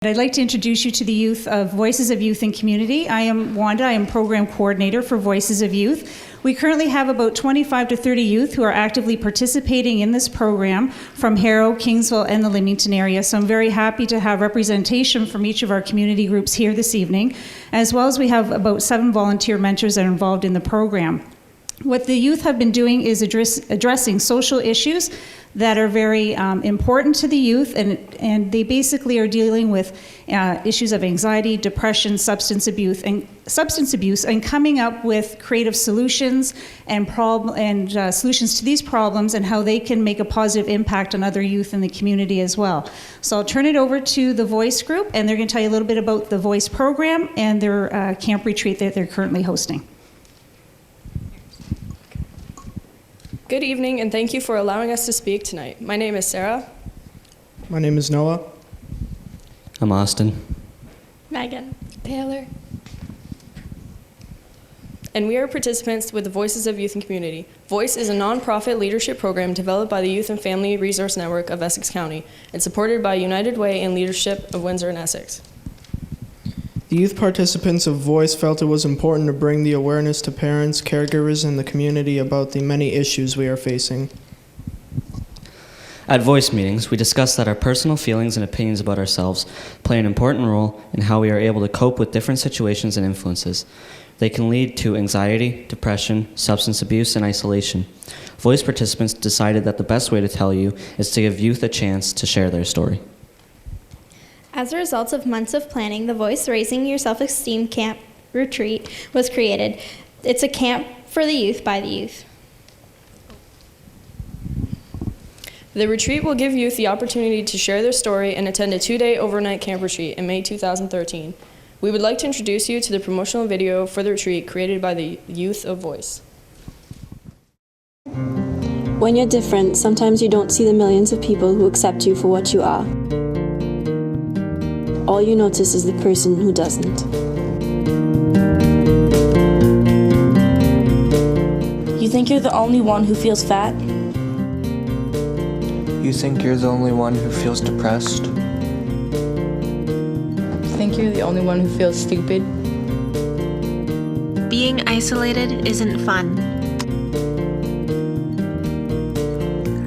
I'd like to introduce you to the youth of Voices of Youth and Community. I am Wanda. I am Program Coordinator for Voices of Youth. We currently have about 25 to 30 youth who are actively participating in this program from Harrow, Kingsville, and the Leamington area. So I'm very happy to have representation from each of our community groups here this evening, as well as we have about 7 volunteer mentors that are involved in the program. What the youth have been doing is addressing social issues that are very important to the youth, and they basically are dealing with issues of anxiety, depression, substance abuse, and coming up with creative solutions and solutions to these problems and how they can make a positive impact on other youth in the community as well. So I'll turn it over to the Voice group, and they're going to tell you a little bit about the Voice program and their camp retreat that they're currently hosting. Good evening, and thank you for allowing us to speak tonight. My name is Sarah. My name is Noah. I'm Austin. Megan. Taylor. And we are participants with the Voices of Youth and Community. VOICE is a nonprofit leadership program developed by the Youth and Family Resource Network of Essex County and supported by United Way and leadership of Windsor and Essex. The youth participants of Voice felt it was important to bring the awareness to parents, caregivers, and the community about the many issues we are facing. At Voice meetings, we discussed that our personal feelings and opinions about ourselves play an important role in how we are able to cope with different situations and influences. They can lead to anxiety, depression, substance abuse, and isolation. Voice participants decided that the best way to tell you is to give youth a chance to share their story. As a result of months of planning, the Voice Raising Your Self-Esteem Camp Retreat was created. It's a camp for the youth by the youth. The retreat will give youth the opportunity to share their story and attend a 2-day overnight camp retreat in May 2013. We would like to introduce you to the promotional video for the retreat created by the youth of Voice. When you're different, sometimes you don't see the millions of people who accept you for what you are. All you notice is the person who doesn't. You think you're the only one who feels fat? You think you're the only one who feels depressed? You think you're the only one who feels stupid? Being isolated isn't fun.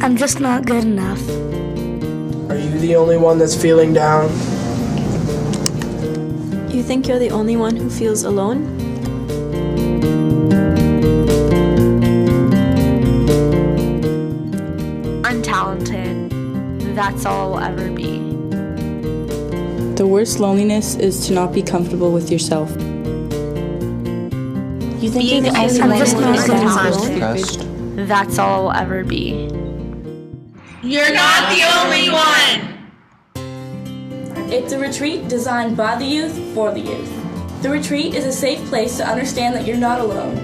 I'm just not good enough. Are you the only one that's feeling down? You think you're the only one who feels alone? Untalented. That's all I'll ever be. The worst loneliness is to not be comfortable with yourself. You think Being you're the only one isolated who isn't feels fun. That's all I'll ever be. You're not the only one! It's a retreat designed by the youth for the youth. The retreat is a safe place to understand that you're not alone.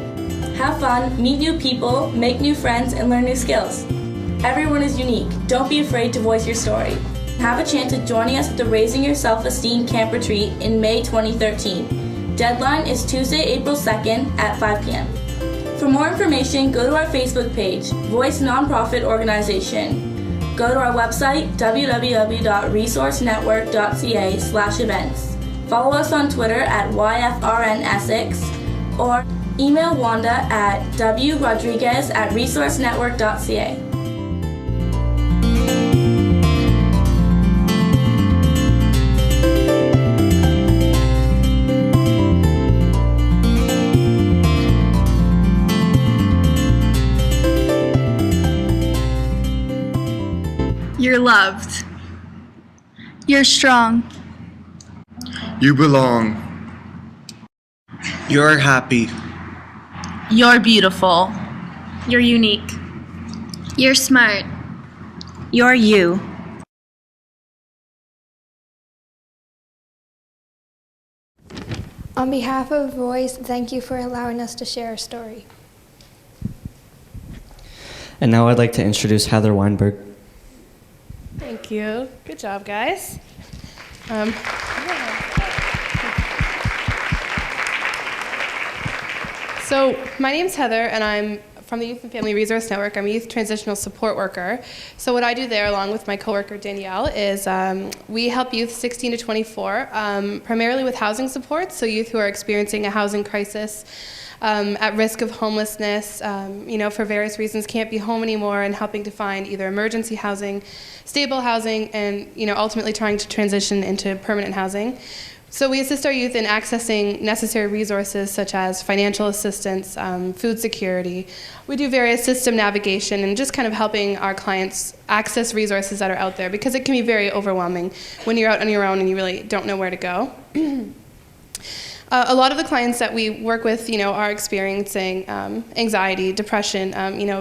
Have fun, meet new people, make new friends, and learn new skills. Everyone is unique. Don't be afraid to voice your story. Have a chance at joining us at the Raising Your Self-Esteem Camp Retreat in May 2013. Deadline is Tuesday, April 2nd at 5 p.m. For more information, go to our Facebook page, Voice Nonprofit Organization. Go to our website, www.resourcenetwork.ca/events. Follow us on Twitter at YFRNEssex or email Wanda at wrodriguez@resourcenetwork.ca. You're loved. You're strong. You belong. You're happy. You're beautiful. You're unique. You're smart. You're you. On behalf of Voice, thank you for allowing us to share our story. And now I'd like to introduce Heather Weinberg. Thank you. Good job, guys. So my name's Heather, and I'm from the Youth and Family Resource Network. I'm a youth transitional support worker. So what I do there, along with my coworker Danielle, is we help youth 16 to 24, primarily with housing support, so youth who are experiencing a housing crisis, at risk of homelessness, for various reasons can't be home anymore, and helping to find either emergency housing, stable housing, and ultimately trying to transition into permanent housing. So we assist our youth in accessing necessary resources such as financial assistance, food security. We do various system navigation and just kind of helping our clients access resources that are out there, because it can be very overwhelming when you're out on your own and you really don't know where to go. A lot of the clients that we work with, are experiencing anxiety, depression,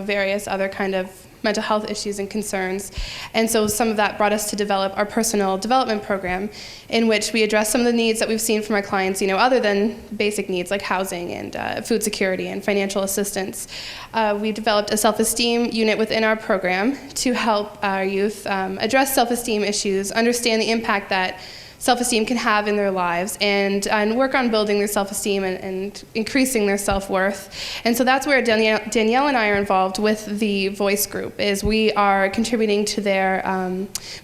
various other kind of mental health issues and concerns. And so some of that brought us to develop our personal development program, in which we address some of the needs that we've seen from our clients, other than basic needs like housing and food security and financial assistance. We've developed a self-esteem unit within our program to help our youth address self-esteem issues, understand the impact that self-esteem can have in their lives, and work on building their self-esteem and increasing their self-worth. And so that's where Danielle and I are involved with the Voice Group, is we are contributing to their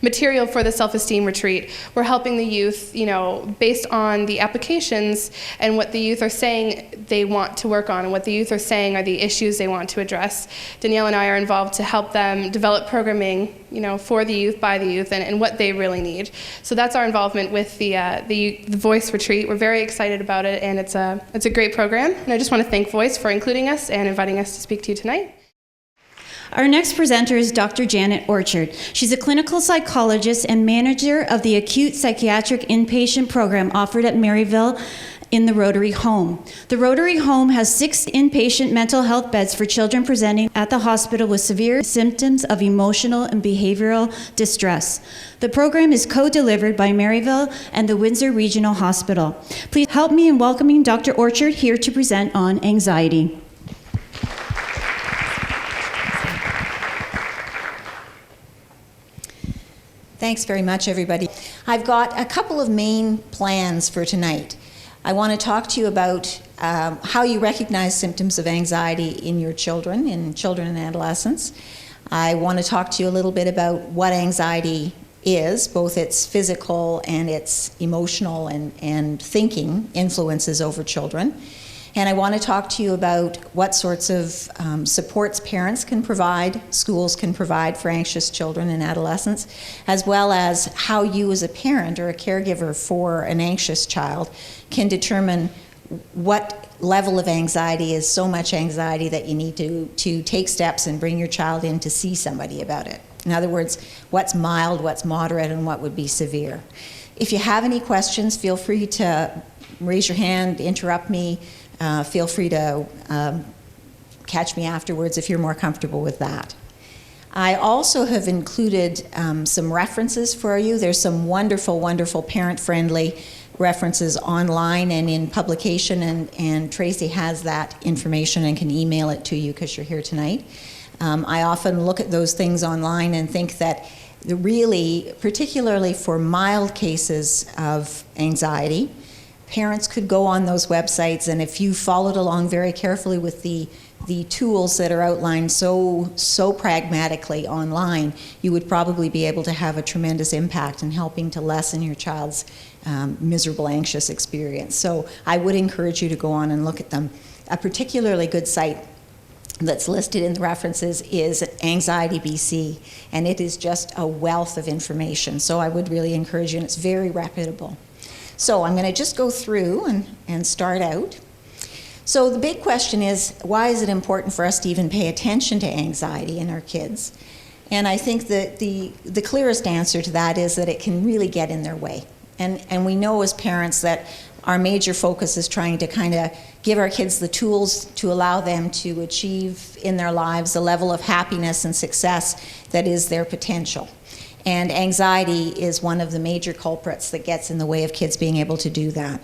material for the self-esteem retreat. We're helping the youth, based on the applications and what the youth are saying they want to work on, and what the youth are saying are the issues they want to address. Danielle and I are involved to help them develop programming, for the youth, by the youth, and what they really need. So that's our involvement with the Voice Retreat. We're very excited about it, and it's a great program. And I just want to thank Voice for including us and inviting us to speak to you tonight. Our next presenter is Dr. Janet Orchard. She's a clinical psychologist and manager of the acute psychiatric inpatient program offered at Maryville in the Rotary Home. The Rotary Home has 6 inpatient mental health beds for children presenting at the hospital with severe symptoms of emotional and behavioral distress. The program is co-delivered by Maryville and the Windsor Regional Hospital. Please help me in welcoming Dr. Orchard here to present on anxiety. Thanks very much, everybody. I've got a couple of main plans for tonight. I want to talk to you about how you recognize symptoms of anxiety in your children and adolescents. I want to talk to you a little bit about what anxiety is, both its physical and its emotional and thinking influences over children. And I want to talk to you about what sorts of supports parents can provide, schools can provide for anxious children and adolescents, as well as how you as a parent or a caregiver for an anxious child can determine what level of anxiety is so much anxiety that you need to take steps and bring your child in to see somebody about it. In other words, what's mild, what's moderate, and what would be severe. If you have any questions, feel free to raise your hand, interrupt me. Feel free to catch me afterwards if you're more comfortable with that. I also have included some references for you. There's some wonderful, wonderful parent-friendly references online and in publication, and Tracy has that information and can email it to you because you're here tonight. I often look at those things online and think that really, particularly for mild cases of anxiety, parents could go on those websites, and if you followed along very carefully with the tools that are outlined so pragmatically online, you would probably be able to have a tremendous impact in helping to lessen your child's miserable, anxious experience. So I would encourage you to go on and look at them. A particularly good site that's listed in the references is Anxiety BC, and it is just a wealth of information. So I would really encourage you, and it's very reputable. So I'm going to just go through and start out. So the big question is, why is it important for us to even pay attention to anxiety in our kids? And I think that the clearest answer to that is that it can really get in their way. And we know as parents that our major focus is trying to kind of give our kids the tools to allow them to achieve in their lives the level of happiness and success that is their potential. And anxiety is one of the major culprits that gets in the way of kids being able to do that.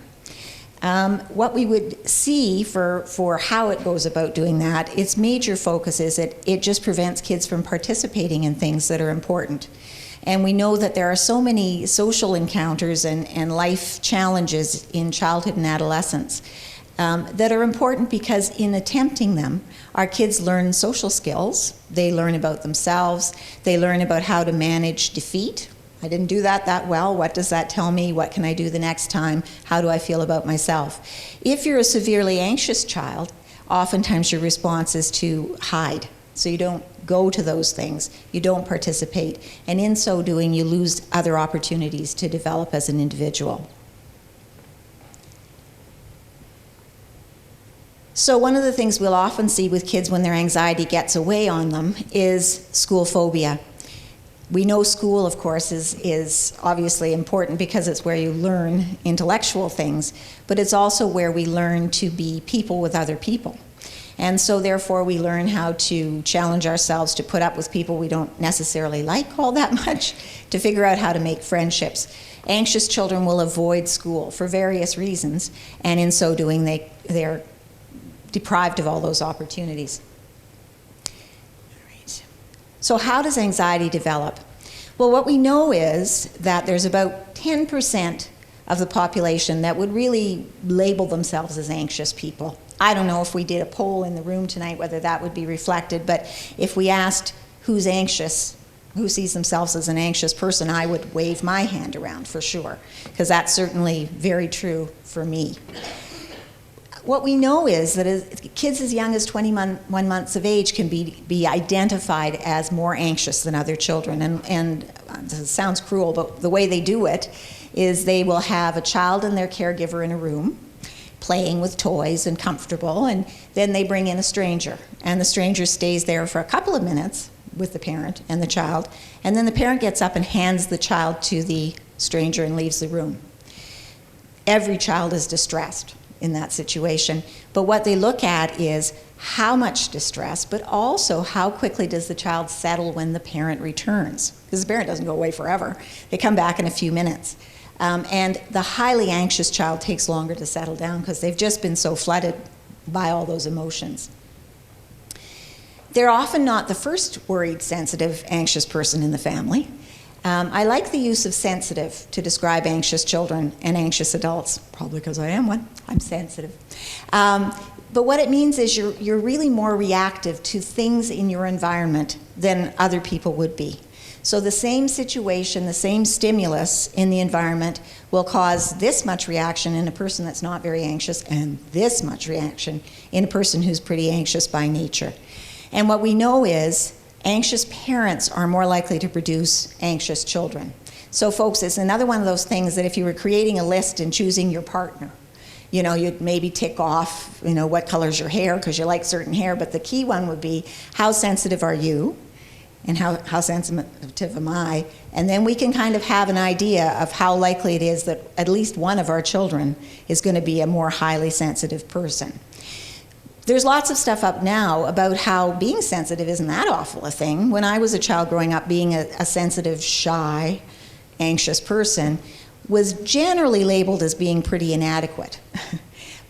What we would see for how it goes about doing that, its major focus is it just prevents kids from participating in things that are important. And we know that there are so many social encounters and life challenges in childhood and adolescence. that are important because in attempting them, our kids learn social skills, they learn about themselves, they learn about how to manage defeat. I didn't do that well. What does that tell me? What can I do the next time? How do I feel about myself? If you're a severely anxious child, oftentimes your response is to hide. So you don't go to those things, you don't participate, and in so doing, you lose other opportunities to develop as an individual. So one of the things we'll often see with kids when their anxiety gets away on them is school phobia. We know school, of course, is obviously important because it's where you learn intellectual things, but it's also where we learn to be people with other people. And so therefore we learn how to challenge ourselves to put up with people we don't necessarily like all that much, to figure out how to make friendships. Anxious children will avoid school for various reasons, and in so doing they're deprived of all those opportunities. So how does anxiety develop? Well, what we know is that there's about 10% of the population that would really label themselves as anxious people. I don't know if we did a poll in the room tonight whether that would be reflected, but if we asked who's anxious, who sees themselves as an anxious person, I would wave my hand around for sure, because that's certainly very true for me. What we know is that kids as young as 21 months of age can be identified as more anxious than other children. And it sounds cruel, but the way they do it is they will have a child and their caregiver in a room, playing with toys and comfortable, and then they bring in a stranger. And the stranger stays there for a couple of minutes with the parent and the child, and then the parent gets up and hands the child to the stranger and leaves the room. Every child is distressed in that situation. But what they look at is how much distress, but also how quickly does the child settle when the parent returns. Because the parent doesn't go away forever. They come back in a few minutes. And the highly anxious child takes longer to settle down because they've just been so flooded by all those emotions. They're often not the first worried, sensitive, anxious person in the family. I like the use of sensitive to describe anxious children and anxious adults, probably because I am one. I'm sensitive. But what it means is you're really more reactive to things in your environment than other people would be. So the same situation, the same stimulus in the environment will cause this much reaction in a person that's not very anxious and this much reaction in a person who's pretty anxious by nature. And what we know is anxious parents are more likely to produce anxious children. So folks, it's another one of those things that if you were creating a list and choosing your partner, you'd maybe tick off, what color's your hair, because you like certain hair, but the key one would be how sensitive are you and how sensitive am I? And then we can kind of have an idea of how likely it is that at least one of our children is going to be a more highly sensitive person. There's lots of stuff up now about how being sensitive isn't that awful a thing. When I was a child growing up, being a sensitive, shy, anxious person was generally labeled as being pretty inadequate.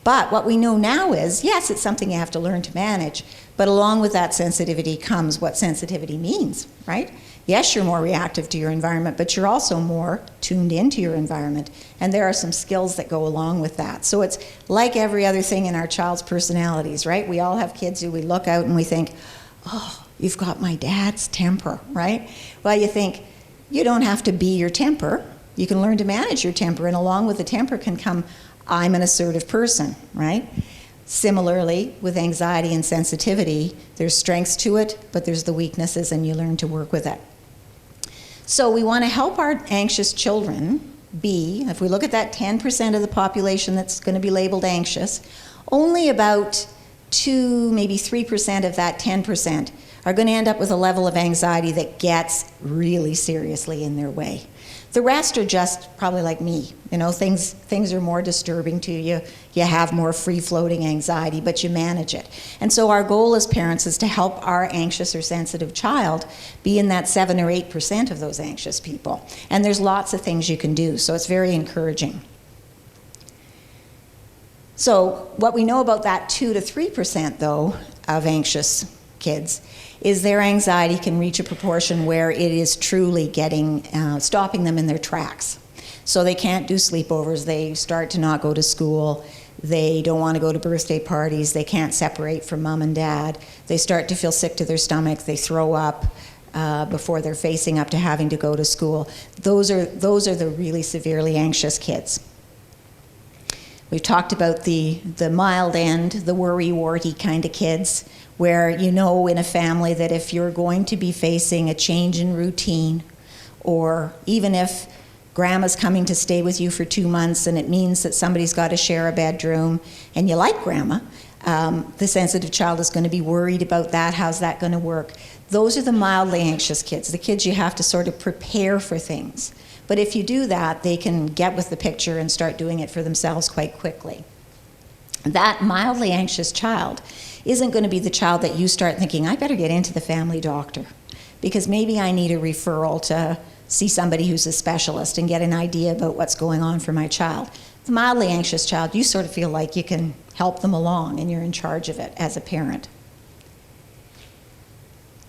But what we know now is, yes, it's something you have to learn to manage, but along with that sensitivity comes what sensitivity means, right? Yes, you're more reactive to your environment, but you're also more tuned into your environment. And there are some skills that go along with that. So it's like every other thing in our child's personalities, right? We all have kids who we look out and we think, oh, you've got my dad's temper, right? Well, you think, you don't have to be your temper. You can learn to manage your temper, and along with the temper can come, I'm an assertive person, right? Similarly, with anxiety and sensitivity, there's strengths to it, but there's the weaknesses, and you learn to work with it. So we want to help our anxious children be, if we look at that 10% of the population that's going to be labeled anxious, only about 2, maybe 3% of that 10% are going to end up with a level of anxiety that gets really seriously in their way. The rest are just probably like me. Things are more disturbing to you. You have more free-floating anxiety, but you manage it. And so our goal as parents is to help our anxious or sensitive child be in that 7 or 8% of those anxious people. And there's lots of things you can do, so it's very encouraging. So what we know about that 2 to 3%, though, of anxious kids is their anxiety can reach a proportion where it is truly stopping them in their tracks. So they can't do sleepovers, they start to not go to school, They don't want to go to birthday parties. They can't separate from mom and dad. They start to feel sick to their stomach. They throw up before they're facing up to having to go to school. Those are the really severely anxious kids. We've talked about the mild end, the worry-warty kind of kids, where you know in a family that if you're going to be facing a change in routine, or even if grandma's coming to stay with you for 2 months and it means that somebody's got to share a bedroom, and you like grandma, the sensitive child is going to be worried about that. How's that going to work? Those are the mildly anxious kids, the kids you have to sort of prepare for things. But if you do that, they can get with the picture and start doing it for themselves quite quickly. That mildly anxious child isn't going to be the child that you start thinking, I better get into the family doctor, because maybe I need a referral to see somebody who's a specialist and get an idea about what's going on for my child. The mildly anxious child, you sort of feel like you can help them along and you're in charge of it as a parent.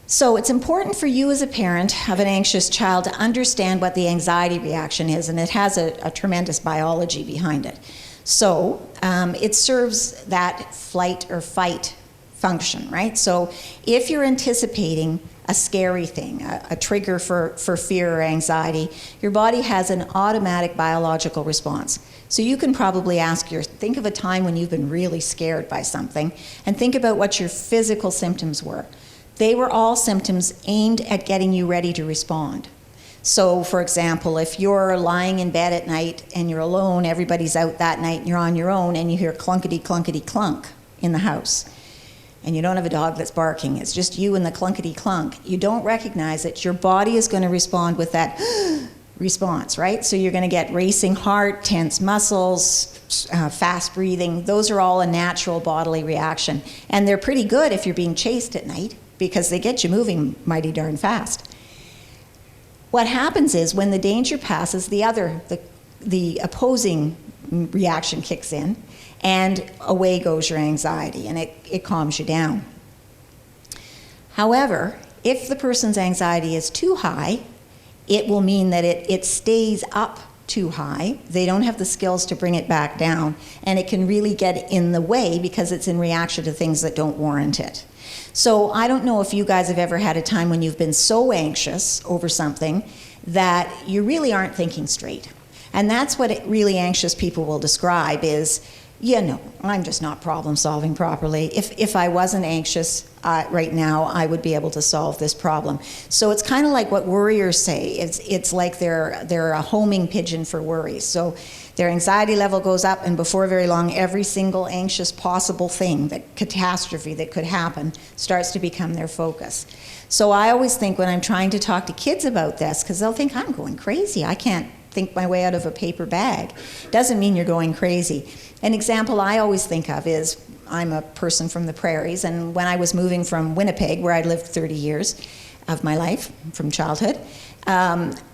So it's important for you as a parent of an anxious child to understand what the anxiety reaction is, and it has a tremendous biology behind it. So it serves that flight or fight function, right? So if you're anticipating a scary thing, a trigger for fear or anxiety, your body has an automatic biological response. So you can probably think of a time when you've been really scared by something, and think about what your physical symptoms were. They were all symptoms aimed at getting you ready to respond. So, for example, if you're lying in bed at night and you're alone, everybody's out that night and you're on your own, and you hear clunkety, clunkety, clunk in the house, and you don't have a dog that's barking, it's just you and the clunkety clunk, you don't recognize it, your body is going to respond with that response, right? So you're going to get racing heart, tense muscles, fast breathing. Those are all a natural bodily reaction. And they're pretty good if you're being chased at night, because they get you moving mighty darn fast. What happens is when the danger passes, the opposing reaction kicks in, and away goes your anxiety, and it calms you down. However, if the person's anxiety is too high, it will mean that it stays up too high. They don't have the skills to bring it back down, and it can really get in the way because it's in reaction to things that don't warrant it. So I don't know if you guys have ever had a time when you've been so anxious over something that you really aren't thinking straight. And that's what really anxious people will describe is, I'm just not problem solving properly. If I wasn't anxious right now, I would be able to solve this problem. So it's kind of like what worriers say. It's like they're a homing pigeon for worries. So their anxiety level goes up, and before very long, every single anxious possible thing, catastrophe that could happen, starts to become their focus. So I always think when I'm trying to talk to kids about this, because they'll think I'm going crazy, I can't think my way out of a paper bag. Doesn't mean you're going crazy. An example I always think of is, I'm a person from the prairies, and when I was moving from Winnipeg, where I'd lived 30 years of my life, from childhood,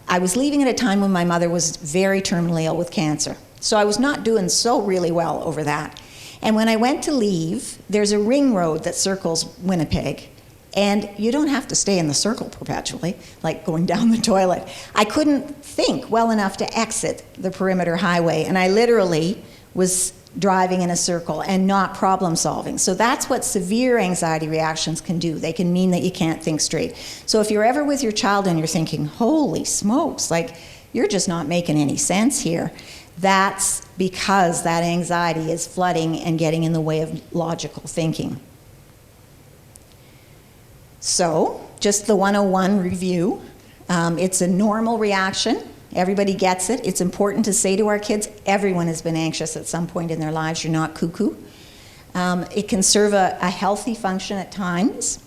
I was leaving at a time when my mother was very terminally ill with cancer. So I was not doing so really well over that. And when I went to leave, there's a ring road that circles Winnipeg, and you don't have to stay in the circle perpetually, like going down the toilet. I couldn't think well enough to exit the perimeter highway, and I literally was driving in a circle and not problem solving. So that's what severe anxiety reactions can do. They can mean that you can't think straight. So if you're ever with your child and you're thinking, holy smokes, like you're just not making any sense here, that's because that anxiety is flooding and getting in the way of logical thinking. So just the 101 review. It's a normal reaction. Everybody gets it. It's important to say to our kids, everyone has been anxious at some point in their lives. You're not cuckoo. It can serve a healthy function at times.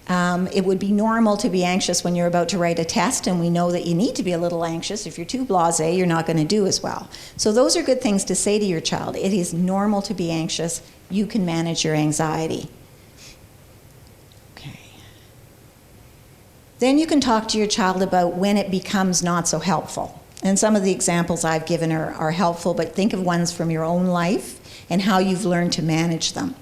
It would be normal to be anxious when you're about to write a test, and we know that you need to be a little anxious. If you're too blasé, you're not going to do as well. So those are good things to say to your child. It is normal to be anxious. You can manage your anxiety. Then you can talk to your child about when it becomes not so helpful. And some of the examples I've given are helpful, but think of ones from your own life and how you've learned to manage them.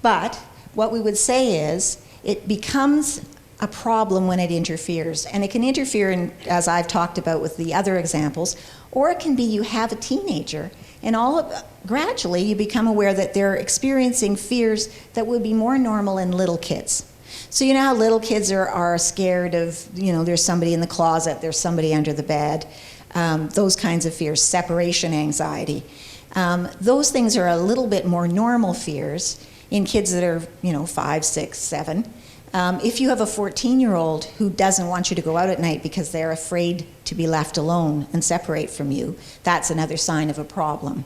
But what we would say is it becomes a problem when it interferes. And it can interfere, as I've talked about with the other examples, or it can be you have a teenager And gradually you become aware that they're experiencing fears that would be more normal in little kids. So you know how little kids are scared of, there's somebody in the closet, there's somebody under the bed, those kinds of fears, separation anxiety. Those things are a little bit more normal fears in kids that are, 5, 6, 7. If you have a 14-year-old who doesn't want you to go out at night because they're afraid to be left alone and separate from you, that's another sign of a problem.